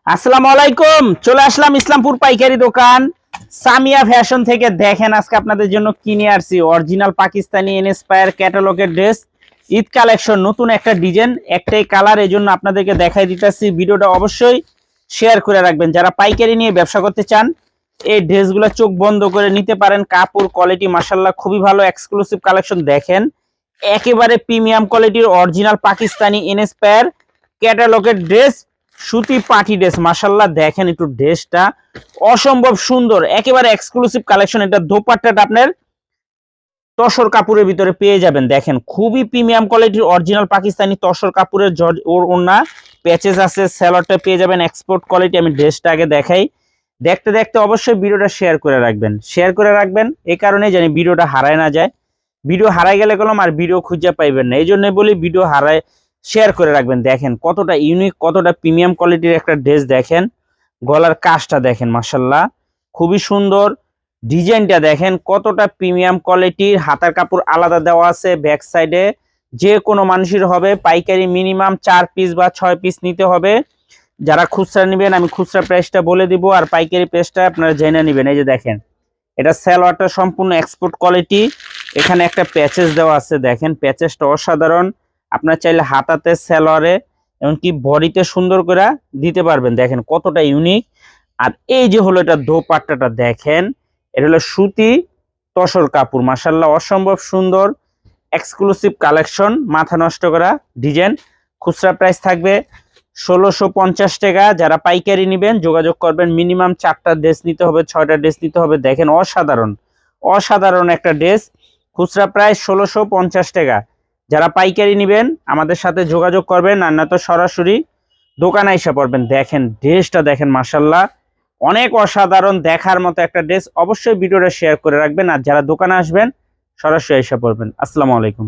আসসালামু আলাইকুম। চলে আসলাম ইসলামপুর পাইকারি দোকান সামিয়া ফ্যাশন থেকে। দেখেন আজকে আপনাদের জন্য কিনে আসছি অরিজিনাল পাকিস্তানি ইন্সপায়ার ক্যাটালগের ড্রেস, ঈদ কালেকশন, নতুন একটা ডিজাইন, একটাই কালার। এই জন্য আপনাদেরকে দেখাই দিতেছি। ভিডিওটা অবশ্যই শেয়ার করে রাখবেন। যারা পাইকারি নিয়ে ব্যবসা করতে চান এই ড্রেসগুলো চোখ বন্ধ করে নিতে পারেন। কাপড় কোয়ালিটি মাশাআল্লাহ খুবই ভালো, এক্সক্লুসিভ কালেকশন। দেখেন একেবারে প্রিমিয়াম কোয়ালিটির অরিজিনাল পাকিস্তানি ইন্সপায়ার ক্যাটালগের ড্রেস, সুতি পার্টি ড্রেস। মাশাআল্লাহ দেখেন একটু ড্রেসটা অসম্ভব সুন্দর, একেবারে এক্সক্লুসিভ কালেকশন। এটা দোপাট্টাটা আপনার তসর কাপড়ের ভিতরে পেয়ে যাবেন। দেখেন খুবই প্রিমিয়াম কোয়ালিটির অরিজিনাল পাকিস্তানি তসর কাপড়ের ওড়না, প্যাচেস আছে, স্যালোয়ারটা পেয়ে যাবেন এক্সপোর্ট কোয়ালিটি। আমি ড্রেসটা আগে দেখাই। দেখতে দেখতে অবশ্যই ভিডিওটা শেয়ার করে রাখবেন, শেয়ার করে রাখবেন এই কারণে জানি ভিডিওটা হারায় না যায়। ভিডিও হারাই গেলে কলম আর ভিডিও খুঁজে পাইবেন না, এই জন্যই বলি ভিডিও হারায় শেয়ার করে রাখবেন। দেখেন কতটা ইউনিক, কতটা প্রিমিয়াম কোয়ালিটির একটা ড্রেস। দেখেন গলার কাজটা দেখেন মাশাআল্লাহ খুবই সুন্দর। ডিজাইনটা দেখেন কতটা প্রিমিয়াম কোয়ালিটির। হাতার কাপড় আলাদা দেওয়া আছে ব্যাক সাইডে। যে কোনো মানুষের হবে। পাইকারি মিনিমাম 4 পিস বা 6 পিস নিতে হবে। যারা খুচরা নেবেন আমি খুচরা প্রাইসটা বলে দিব, আর পাইকারি প্রাইসটা আপনারা জেনে নেবেন। এই যে দেখেন এটা সালোয়ারটা সম্পূর্ণ এক্সপোর্ট কোয়ালিটি। এখানে একটা প্যাচেস দেওয়া আছে, দেখেন প্যাচেসটা অসাধারণ। আপনার চাইলে হাতাতে, সালোয়ারে, এমনকি বডিতে সুন্দর করে দিতে পারবেন। দেখেন কতটা ইউনিক। আর এই যে হলো এটা দোপাট্টাটা, দেখেন এটা হলো সুতি তসর কাপড়। মাশাআল্লাহ অসম্ভব সুন্দর এক্সক্লুসিভ কালেকশন, মাথা নষ্ট করা ডিজাইন। খুচরা প্রাইস থাকবে 1650 টাকা। যারা পাইকারি নেবেন যোগাযোগ করবেন। মিনিমাম 4টা ড্রেস নিতে হবে, 6টা ড্রেস নিতে হবে। দেখেন অসাধারণ, অসাধারণ একটা ড্রেস। খুচরা প্রাইস 1650 টাকা। যারা পাইকারি নেবেন আমাদের সাথে যোগাযোগ করবেন, আর না তো সরাসরি দোকানে এসে পড়বেন। দেখেন ড্রেসটা দেখেন মাশাআল্লাহ অনেক অসাধারণ, দেখার মতো একটা ড্রেস। অবশ্যই ভিডিওটা শেয়ার করে রাখবেন, আর যারা দোকানে আসবেন সরাসরি এসে পড়বেন। আসসালামু আলাইকুম।